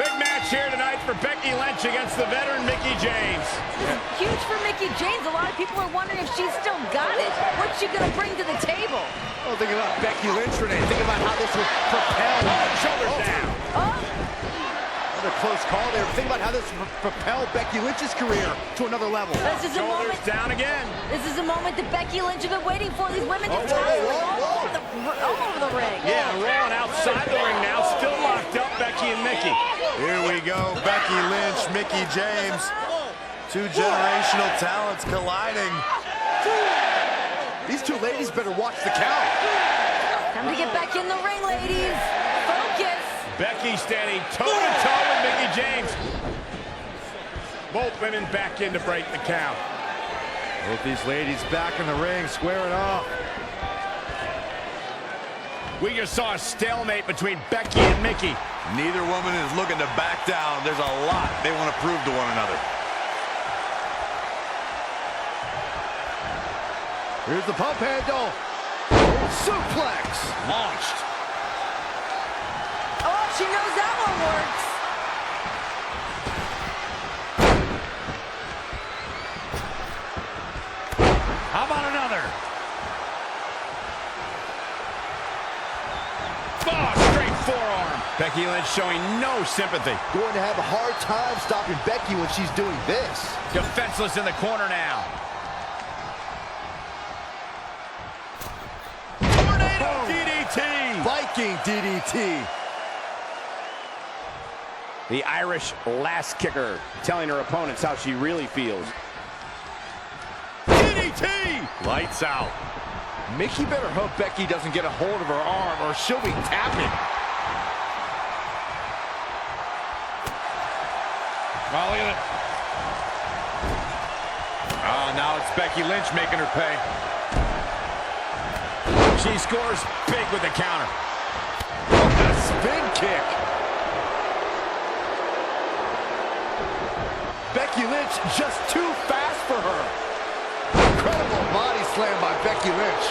Big match here tonight for Becky Lynch against the veteran Mickie James. Huge for Mickie James. A lot of people are wondering if she's still got it. What's she going to bring to the table? Oh, think about Becky Lynch, Renee. Think about how this will propel. Shoulders down. Another close call there. Think about how this will propel Becky Lynch's career to another level. This is a Shoulders moment. down again. This is a moment that Becky Lynch has been waiting for. These women just all over the ring. Yeah, rolling outside the ring now. Still locked up, Becky and Mickie. Here we go. Becky Lynch, Mickie James. Two generational talents colliding. These two ladies better watch the count. Time to get back in the ring, ladies. Focus. Becky standing toe-to-toe with Mickie James. Both women back in to break the count. Both these ladies back in the ring, squaring off. We just saw a stalemate between Becky and Mickie. Neither woman is looking to back down. There's a lot they want to prove to one another. Here's the pump handle. Suplex. Launched. Oh, she knows that one works. How about another? Oh, straight forearm. Becky Lynch showing no sympathy. Going to have a hard time stopping Becky when she's doing this. Defenseless in the corner now. Tornado DDT. Viking DDT. The Irish lass kicker telling her opponents how she really feels. DDT. Lights out. Mickie better hope Becky doesn't get a hold of her arm or she'll be tapping. Oh, look at it. Oh, now it's Becky Lynch making her pay. She scores big with the counter. A spin kick. Becky Lynch just too fast for her. Incredible body slam by Becky Lynch.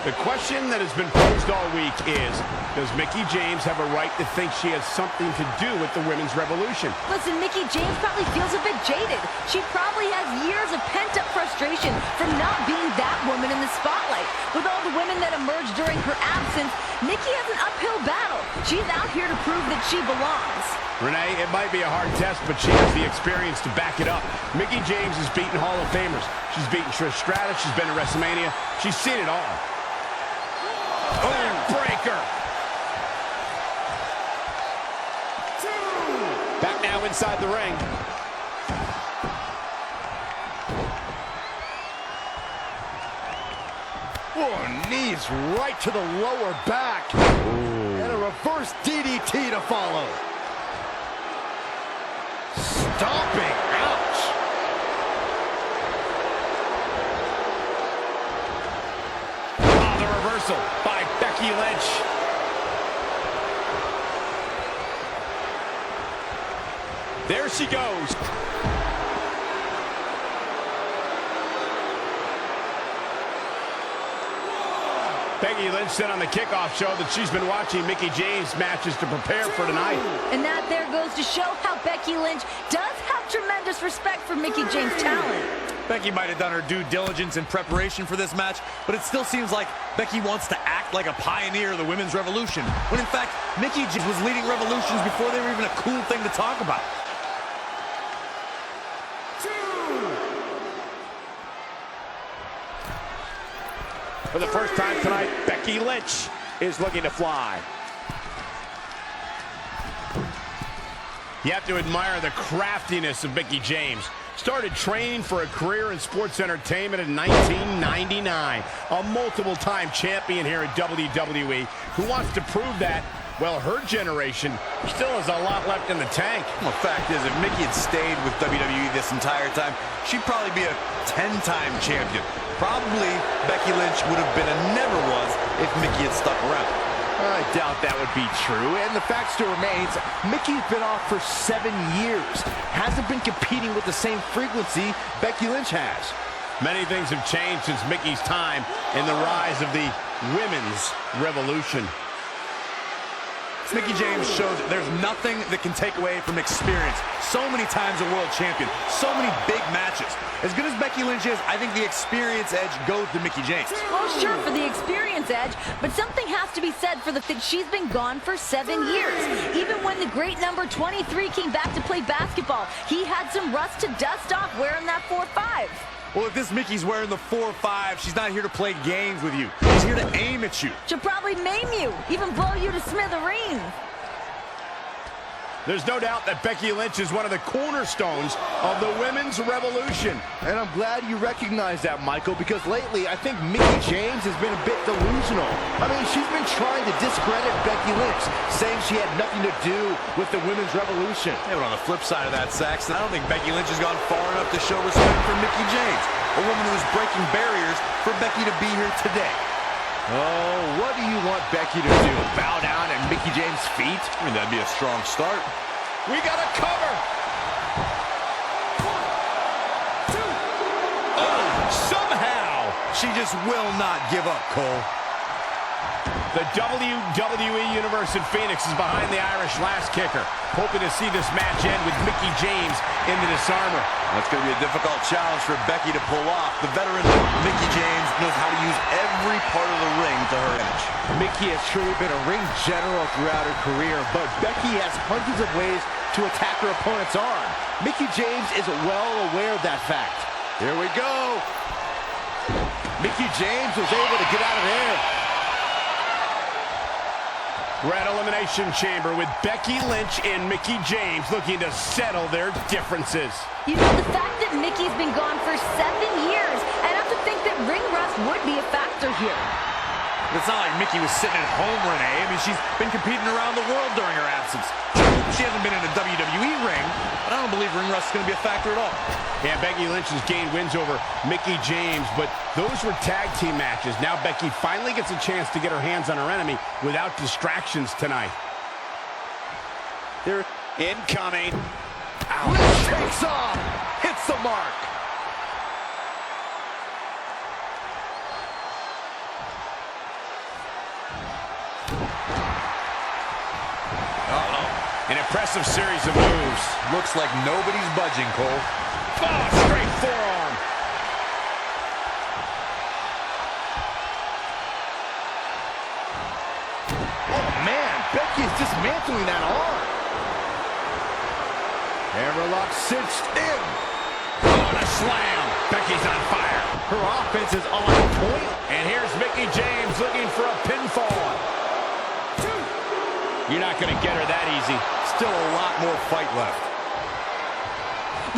The question that has been posed all week is, does Mickie James have a right to think she has something to do with the women's revolution? Listen, Mickie James probably feels a bit jaded. She probably has years of pent-up frustration from not being that woman in the spotlight. With all the women that emerged during her absence, Mickie has an uphill battle. She's out here to prove that she belongs. Renee, it might be a hard test, but she has the experience to back it up. Mickie James has beaten Hall of Famers. She's beaten Trish Stratus. She's been to WrestleMania. She's seen it all. Oh, breaker. Back now inside the ring. Oh, knees right to the lower back. Ooh. And a reverse DDT to follow. Stomping. Ouch. Oh, the reversal by Becky Lynch. There she goes. Becky Lynch said on the kickoff show that she's been watching Mickie James matches to prepare for tonight. And that there goes to show how Becky Lynch does have tremendous respect for Mickie James' talent. Becky might have done her due diligence in preparation for this match, but it still seems like Becky wants to act like a pioneer of the women's revolution, when in fact, Mickie James was leading revolutions before they were even a cool thing to talk about. For the first time tonight, Becky Lynch is looking to fly. You have to admire the craftiness of Mickie James. Started training for a career in sports entertainment in 1999. A multiple-time champion here at WWE who wants to prove that, well, her generation still has a lot left in the tank. Well, the fact is, if Mickie had stayed with WWE this entire time, she'd probably be a 10-time champion. Probably Becky Lynch would have been a never was if Mickie had stuck around. I doubt that would be true, and the fact still remains, Mickie's been off for 7 years. Hasn't been competing with the same frequency Becky Lynch has. Many things have changed since Mickie's time in the rise of the women's revolution. Mickie James shows there's nothing that can take away from experience. So many times a world champion, so many big matches. As good as Becky Lynch is, I think the experience edge goes to Mickie James. Well, sure, for the experience edge, but something has to be said for the fact she's been gone for 7 years. Even when the great number 23 came back to play basketball, he had some rust to dust off wearing that 4-5. Well, if this Mickey's wearing the 4-5, she's not here to play games with you. She's here to aim at you. She'll probably maim you, even blow you to smithereens. There's no doubt that Becky Lynch is one of the cornerstones of the women's revolution. And I'm glad you recognize that, Michael, because lately I think Mickie James has been a bit delusional. I mean, she's been trying to discredit Becky Lynch, saying she had nothing to do with the women's revolution. Yeah, but on the flip side of that, Saxton, I don't think Becky Lynch has gone far enough to show respect for Mickie James, a woman who's breaking barriers for Becky to be here today. Oh, what do you want Becky to do? Bow down at Mickie James' feet? I mean, that'd be a strong start. We got a cover. 1, 2. Oh, somehow. She just will not give up, Cole. The WWE Universe in Phoenix is behind the Irish last kicker, hoping to see this match end with Mickie James in the disarmer. That's going to be a difficult challenge for Becky to pull off. The veteran Mickie James knows how to use every part of the ring to her advantage. Mickie has truly been a ring general throughout her career, but Becky has hundreds of ways to attack her opponent's arm. Mickie James is well aware of that fact. Here we go. Mickie James was able to get out of there. We're at Elimination Chamber with Becky Lynch and Mickie James looking to settle their differences. You know, the fact that Mickie's been gone for 7 years, I'd have to think that ring rust would be a factor here. It's not like Mickie was sitting at home, Renee. I mean, she's been competing around the world during her absence. She hasn't been in a WWE ring, but I don't believe ring rust is going to be a factor at all. Yeah, Becky Lynch has gained wins over Mickie James, but those were tag team matches. Now Becky finally gets a chance to get her hands on her enemy without distractions tonight. They're incoming. Lynch takes off, hits the mark. An impressive series of moves. Looks like nobody's budging, Cole. Oh, straight forearm. Oh, man, Becky is dismantling that arm. Hammerlock cinched in. Oh, and a slam. Becky's on fire. Her offense is on point. And here's Mickie James looking for a pinfall. You're not going to get her that easy. Still a lot more fight left.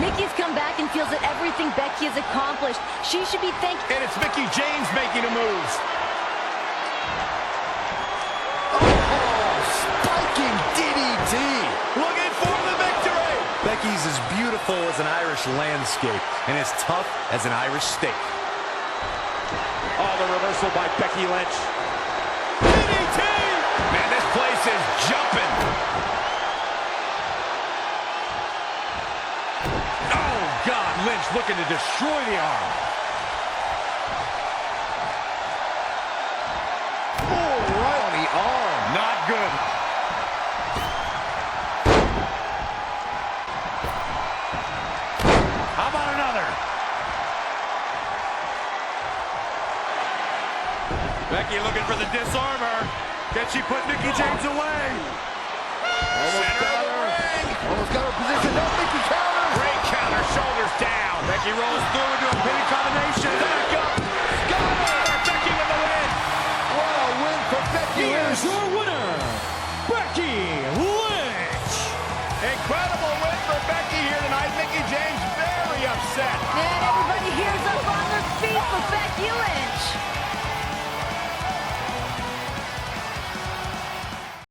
Mickie's come back and feels that everything Becky has accomplished, she should be thankful. And it's Mickie James making a move. Oh, spiking DDT. Looking for the victory. Becky's as beautiful as an Irish landscape and as tough as an Irish steak. Oh, the reversal by Becky Lynch. DDT. Man, this place is jumping. Oh, God, Lynch looking to destroy the arm. Oh, right on the arm. Not good. How about another? Becky looking for the disarmer. Can she put Mickie James away? Almost got her. Almost got her position. No, Mickie counters. Great counter, shoulders down. Becky rolls through into a pinning combination. Back up. Got her. Becky with the win. What a win for Becky Lynch. Here's your winner, Becky Lynch. Incredible win for Becky here tonight. Mickie James very upset. Man,